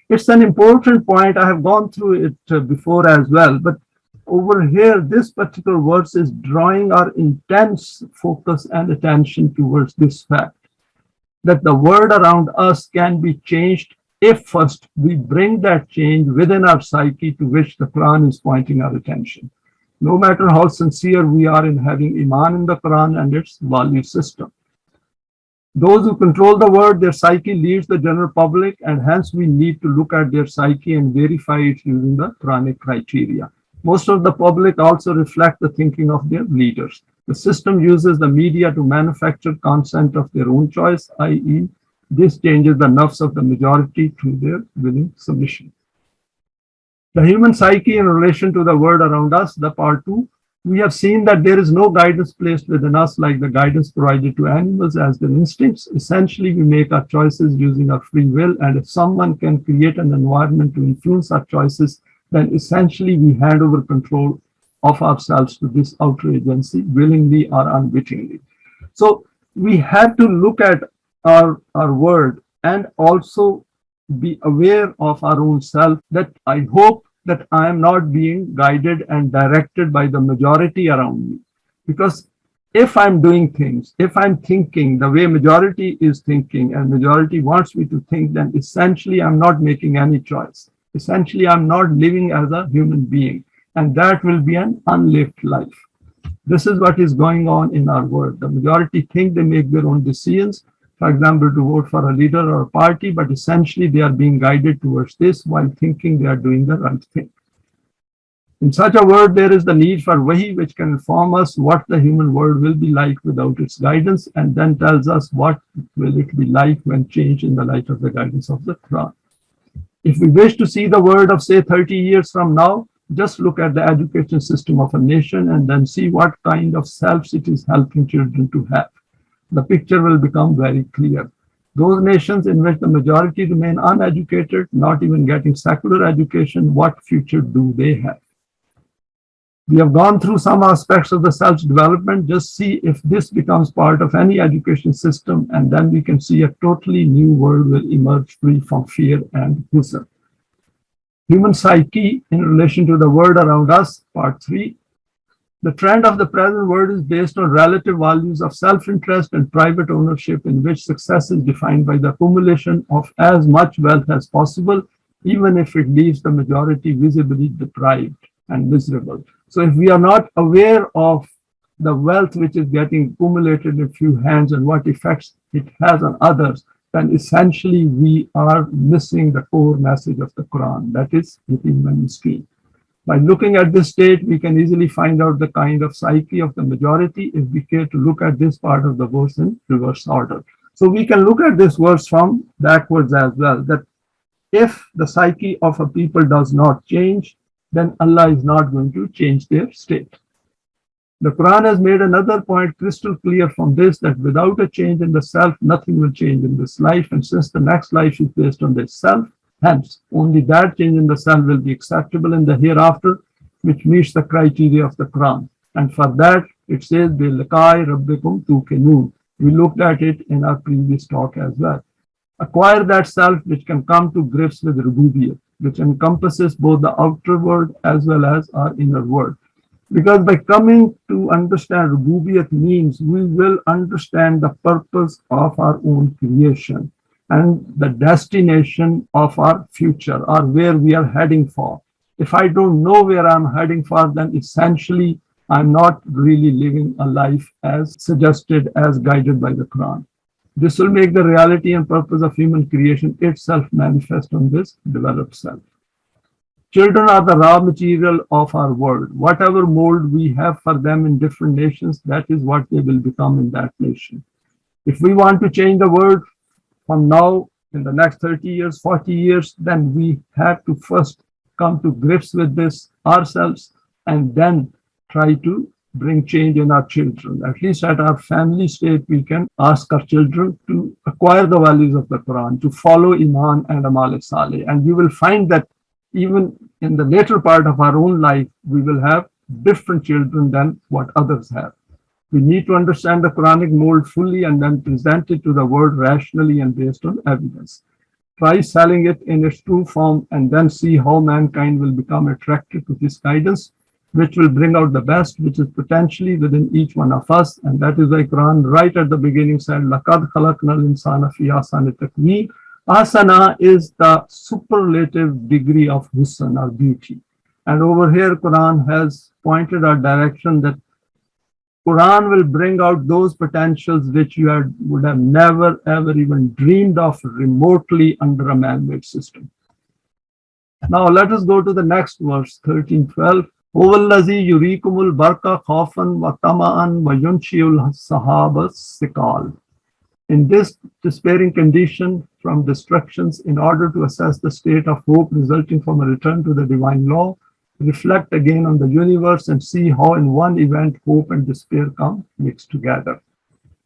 It's an important point. I have gone through it before as well, but over here, this particular verse is drawing our intense focus and attention towards this fact, that the world around us can be changed if first we bring that change within our psyche to which the Quran is pointing our attention. No matter how sincere we are in having Iman in the Quran and its value system. Those who control the world, their psyche leads the general public, and hence we need to look at their psyche and verify it using the Quranic criteria. Most of the public also reflect the thinking of their leaders. The system uses the media to manufacture consent of their own choice, i.e., this changes the nafs of the majority through their willing submission. The human psyche in relation to the world around us, the part 2, we have seen that there is no guidance placed within us like the guidance provided to animals as their instincts. Essentially, we make our choices using our free will, and if someone can create an environment to influence our choices, then essentially we hand over control of ourselves to this outer agency, willingly or unwittingly. So we have to look at our world and also be aware of our own self, that I hope that I am not being guided and directed by the majority around me. Because if I'm doing things, if I'm thinking the way majority is thinking and majority wants me to think, then essentially I'm not making any choice. Essentially, I'm not living as a human being, and that will be an unlived life. This is what is going on in our world. The majority think they make their own decisions, for example, to vote for a leader or a party, but essentially they are being guided towards this while thinking they are doing the right thing. In such a world, there is the need for wahi, which can inform us what the human world will be like without its guidance, and then tells us what will it be like when changed in the light of the guidance of the Quran. If we wish to see the world of, say, 30 years from now, just look at the education system of a nation and then see what kind of selves it is helping children to have. The picture will become very clear. Those nations in which the majority remain uneducated, not even getting secular education, what future do they have? We have gone through some aspects of the self's development. Just see if this becomes part of any education system, and then we can see a totally new world will emerge free from fear and husn. Human psyche in relation to the world around us, part 3. The trend of the present world is based on relative values of self-interest and private ownership, in which success is defined by the accumulation of as much wealth as possible, even if it leaves the majority visibly deprived and miserable. So if we are not aware of the wealth which is getting accumulated in few hands and what effects it has on others, then essentially we are missing the core message of the Quran, that is within mainstream. By looking at this state, we can easily find out the kind of psyche of the majority if we care to look at this part of the verse in reverse order. So we can look at this verse from backwards as well, that if the psyche of a people does not change, then Allah is not going to change their state. The Quran has made another point crystal clear from this, that without a change in the self, nothing will change in this life. And since the next life is based on the self, hence only that change in the self will be acceptable in the hereafter, which meets the criteria of the Quran. And for that, it says, "Bi-liqa'i rabbikum tuqinun." We looked at it in our previous talk as well. Acquire that self which can come to grips with rububiyyah, which encompasses both the outer world as well as our inner world. Because by coming to understand rububiyyah means we will understand the purpose of our own creation and the destination of our future, or where we are heading for. If I don't know where I'm heading for, then essentially I'm not really living a life as suggested, as guided by the Quran. This will make the reality and purpose of human creation itself manifest on this developed self. Children are the raw material of our world. Whatever mold we have for them in different nations, that is what they will become in that nation. If we want to change the world from now in the next 30 years, 40 years, then we have to first come to grips with this ourselves and then try to bring change in our children. At least at our family state, we can ask our children to acquire the values of the Quran, to follow Iman and Amal Saleh. And you will find that even in the later part of our own life, we will have different children than what others have. We need to understand the Quranic mold fully and then present it to the world rationally and based on evidence. Try selling it in its true form and then see how mankind will become attracted to this guidance, which will bring out the best, which is potentially within each one of us. And that is why Quran right at the beginning said, لَقَدْ خَلَقْنَا الْإِنسَانَ فِي أَحْسَنِ تَقْوِيمٍ. Asana is the superlative degree of husn or beauty. And over here, Quran has pointed our direction that Quran will bring out those potentials which you would have never, ever even dreamed of remotely under a man-made system. Now let us go to the next verse, 13:12. Huwallazi yurikumul barqa khawfan wa tama'an wa yunshiul sahaba sikal. In this despairing condition from destructions, in order to assess the state of hope resulting from a return to the divine law, reflect again on the universe and see how in one event hope and despair come mixed together.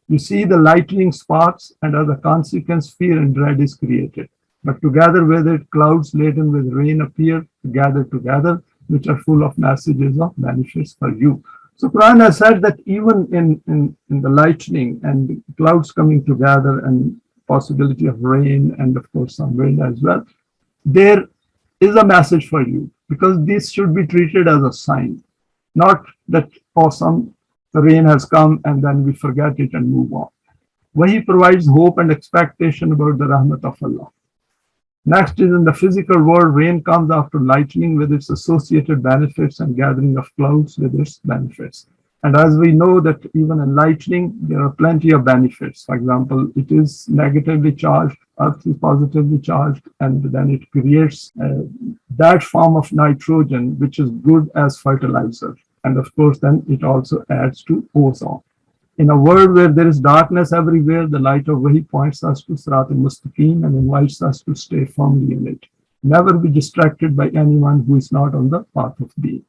You see the lightning sparks, and as a consequence, fear and dread is created. But together with it, clouds laden with rain appear gather together, which are full of messages of benefits for you. So Quran has said that even in the lightning and clouds coming together and possibility of rain and of course some wind as well, there is a message for you, because this should be treated as a sign, not that the rain has come and then we forget it and move on. Wahi provides hope and expectation about the rahmat of Allah. Next is in the physical world, rain comes after lightning with its associated benefits and gathering of clouds with its benefits. And as we know that even in lightning, there are plenty of benefits. For example, it is negatively charged, Earth is positively charged, and then it creates that form of nitrogen, which is good as fertilizer. And of course, then it also adds to ozone. In a world where there is darkness everywhere, the light of Wahi points us to Sirat al-Mustaqim and invites us to stay firmly in it. Never be distracted by anyone who is not on the path of being.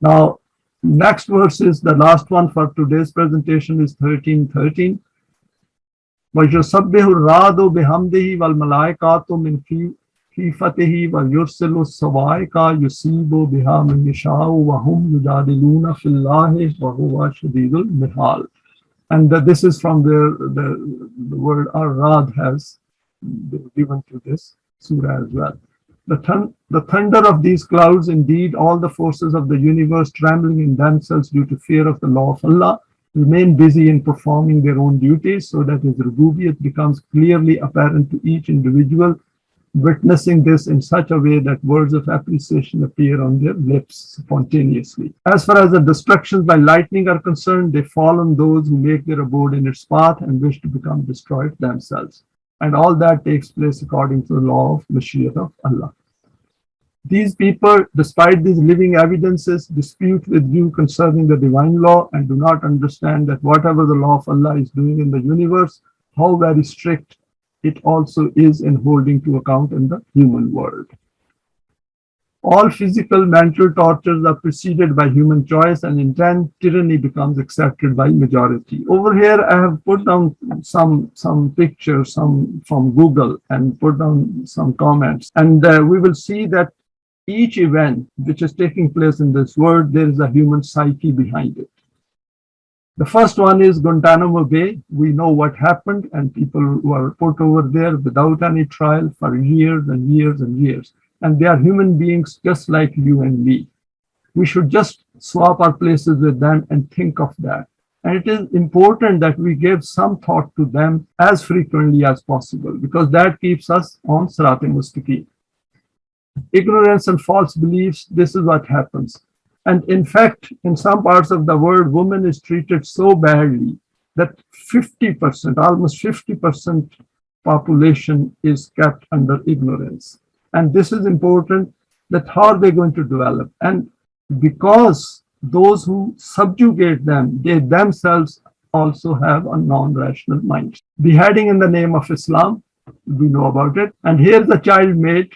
Now, next verse is the last one for today's presentation, is 13:13. وَيُسَبِّحُ الرَّعْدُ بِحَمْدِهِ وَالْمَلَائِكَةُ مِنْ خِيفَتِهِ وَيُرْسِلُ الصَّوَاعِقَ يُصِيبُ بِهَا مَنْ يَشَاءُ وَهُمْ يُجَادِلُونَ فِي اللَّهِ وَهُوَ شَدِيدُ الْمِحَالِ. And this is from where the word ar-rad has been given to this surah as well. The thunder of these clouds, indeed all the forces of the universe trembling in themselves due to fear of the law of Allah, remain busy in performing their own duties, so that his rububiyyat becomes clearly apparent to each individual, witnessing this in such a way that words of appreciation appear on their lips spontaneously. As far as the destructions by lightning are concerned, they fall on those who make their abode in its path and wish to become destroyed themselves. And all that takes place according to the law of Mashiach of Allah. These people, despite these living evidences, dispute with you concerning the divine law and do not understand that whatever the law of Allah is doing in the universe, how very strict it also is in holding to account in the human world. All physical, mental tortures are preceded by human choice, and in turn, tyranny becomes accepted by majority. Over here, I have put down some pictures, some from Google, and put down some comments. And we will see that each event which is taking place in this world, there is a human psyche behind it. The first one is Guantanamo Bay. We know what happened, and people who are put over there without any trial for years and years and years. And they are human beings just like you and me. We should just swap our places with them and think of that. And it is important that we give some thought to them as frequently as possible, because that keeps us on Sirat al-Mustaqim. Ignorance and false beliefs, this is what happens. And in fact, in some parts of the world, women is treated so badly that 50%, almost 50% population is kept under ignorance. And this is important, that how are they going to develop? And because those who subjugate them, they themselves also have a non-rational mind. Beheading in the name of Islam, we know about it. And here's a child mate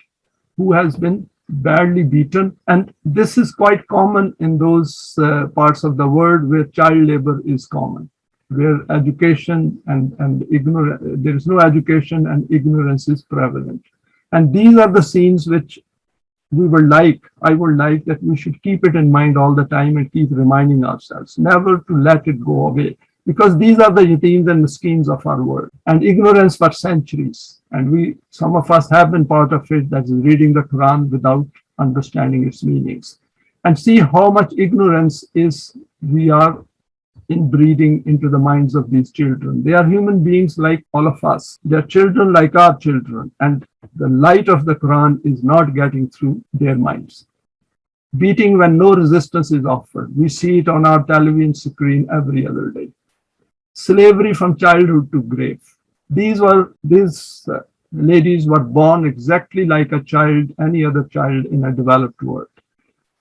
who has been badly beaten. And this is quite common in those parts of the world where child labor is common, where education and ignorance, there is no education and ignorance is prevalent. And these are the scenes which I would like that we should keep it in mind all the time and keep reminding ourselves, never to let it go away. Because these are the yateens and miskeens of our world. And ignorance for centuries. And some of us have been part of it, that is reading the Quran without understanding its meanings. And see how much ignorance we are inbreeding into the minds of these children. They are human beings like all of us. They are children like our children. And the light of the Quran is not getting through their minds. Beating when no resistance is offered. We see it on our television screen every other day. Slavery from childhood to grave. These ladies were born exactly like a child, any other child in a developed world.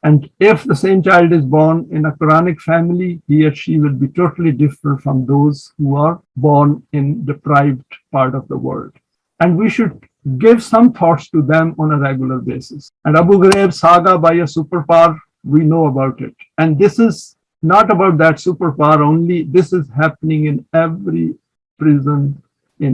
And if the same child is born in a Quranic family, he or she will be totally different from those who are born in deprived part of the world. And we should give some thoughts to them on a regular basis. And Abu Ghraib saga by a superpower, we know about it. And this is not about that superpower only. This is happening in every prison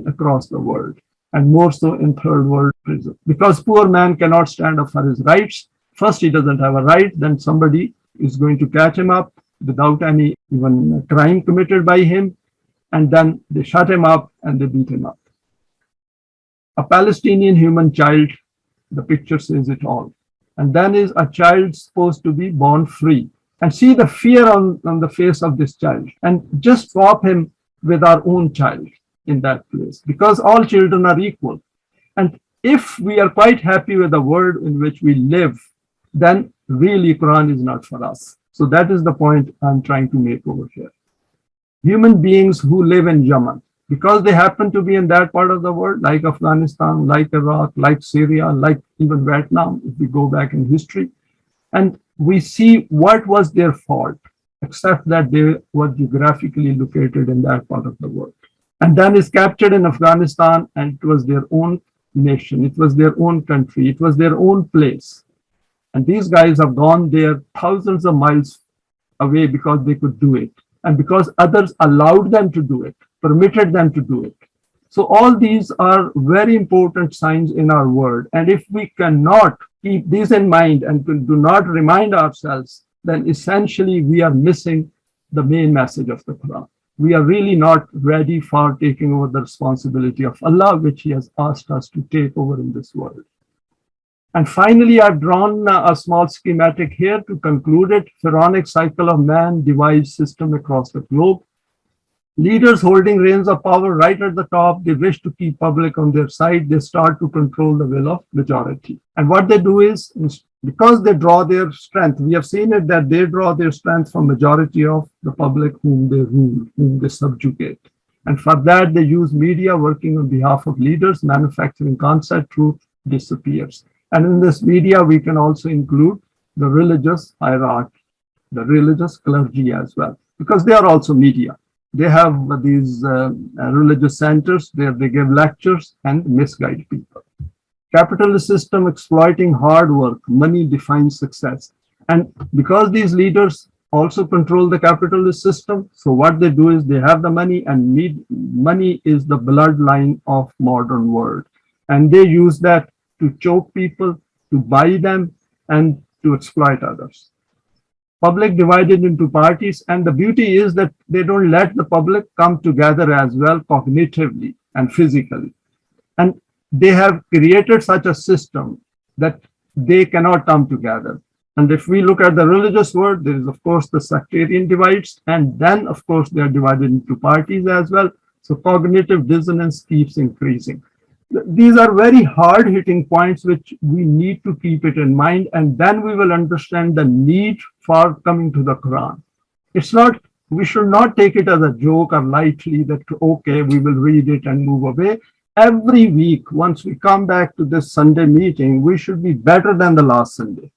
across the world, and more so in third world prison. Because poor man cannot stand up for his rights. First, he doesn't have a right, then somebody is going to catch him up without any even crime committed by him, and then they shut him up and they beat him up. A Palestinian human child, the picture says it all. And then is a child supposed to be born free. And see the fear on the face of this child, and just swap him with our own child in that place, because all children are equal. And if we are quite happy with the world in which we live, then really Quran is not for us. So that is the point I'm trying to make over here. Human beings who live in Yemen, because they happen to be in that part of the world, like Afghanistan, like Iraq, like Syria, like even Vietnam, if we go back in history, and we see what was their fault, except that they were geographically located in that part of the world. And then is captured in Afghanistan, and it was their own nation, it was their own country, it was their own place. And these guys have gone there thousands of miles away because they could do it, and because others allowed them to do it, permitted them to do it. So all these are very important signs in our world. And if we cannot keep these in mind and do not remind ourselves, then essentially we are missing the main message of the Quran. We are really not ready for taking over the responsibility of Allah, which He has asked us to take over in this world. And finally, I've drawn a small schematic here to conclude it. Pharaonic cycle of man-devised system across the globe. Leaders holding reins of power right at the top, they wish to keep public on their side. They start to control the will of majority. And what they do is, because they draw their strength, we have seen it that they draw their strength from majority of the public whom they rule, whom they subjugate. And for that, they use media working on behalf of leaders, manufacturing concept, truth disappears. And in this media, we can also include the religious hierarchy, the religious clergy as well, because they are also media. They have these religious centers where they give lectures and misguide people. Capitalist system exploiting hard work, money defines success. And because these leaders also control the capitalist system, so what they do is they have the money, and money is the bloodline of modern world. And they use that to choke people, to buy them, and to exploit others. Public divided into parties, and the beauty is that they don't let the public come together as well cognitively and physically. And they have created such a system that they cannot come together. And if we look at the religious world, there is of course the sectarian divides, and then of course they are divided into parties as well. So cognitive dissonance keeps increasing. These are very hard-hitting points which we need to keep it in mind, and then we will understand the need for coming to the Quran. We should not take it as a joke or lightly that, okay, we will read it and move away. Every week, once we come back to this Sunday meeting, we should be better than the last Sunday.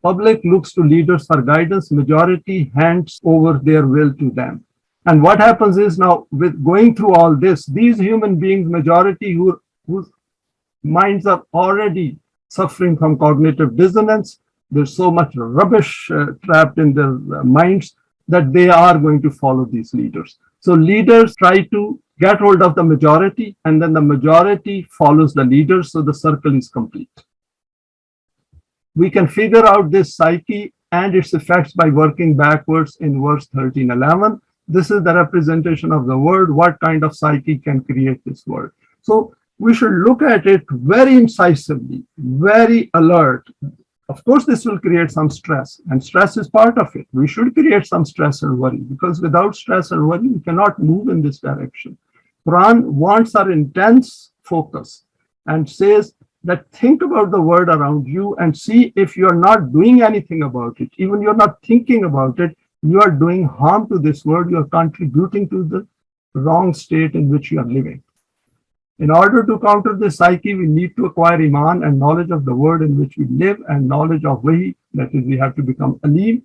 Public looks to leaders for guidance, majority hands over their will to them. And what happens is now with going through all this, these human beings, majority whose minds are already suffering from cognitive dissonance, there's so much rubbish trapped in their minds that they are going to follow these leaders. So leaders try to get hold of the majority, and then the majority follows the leaders, so the circle is complete. We can figure out this psyche and its effects by working backwards in verse 13:11. This is the representation of the word. What kind of psyche can create this word? So we should look at it very incisively, very alert. Of course, this will create some stress, and stress is part of it. We should create some stress and worry, because without stress and worry, we cannot move in this direction. Quran wants our intense focus and says that think about the world around you and see if you're not doing anything about it. Even you're not thinking about it, you are doing harm to this world. You're contributing to the wrong state in which you are living. In order to counter this psyche, we need to acquire iman and knowledge of the world in which we live, and knowledge of wahi, that is, we have to become alim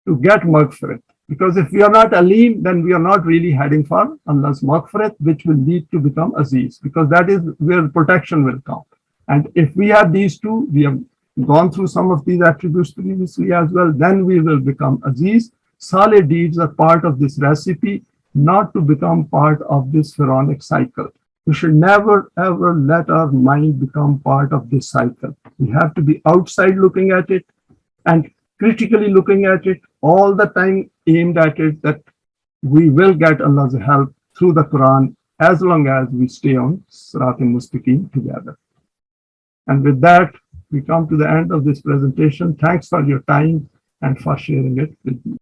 to get maghfirat. Because if we are not alim, then we are not really heading for Allah's maghfirat, which will lead to become aziz, because that is where protection will come. And if we have these two, we have gone through some of these attributes previously as well, then we will become aziz. Saleh deeds are part of this recipe, not to become part of this pharaonic cycle. We should never ever let our mind become part of this cycle. We have to be outside looking at it and critically looking at it, all the time aimed at it, that we will get Allah's help through the Quran as long as we stay on Sirat al-Mustaqim together. And with that, we come to the end of this presentation. Thanks for your time and for sharing it with me.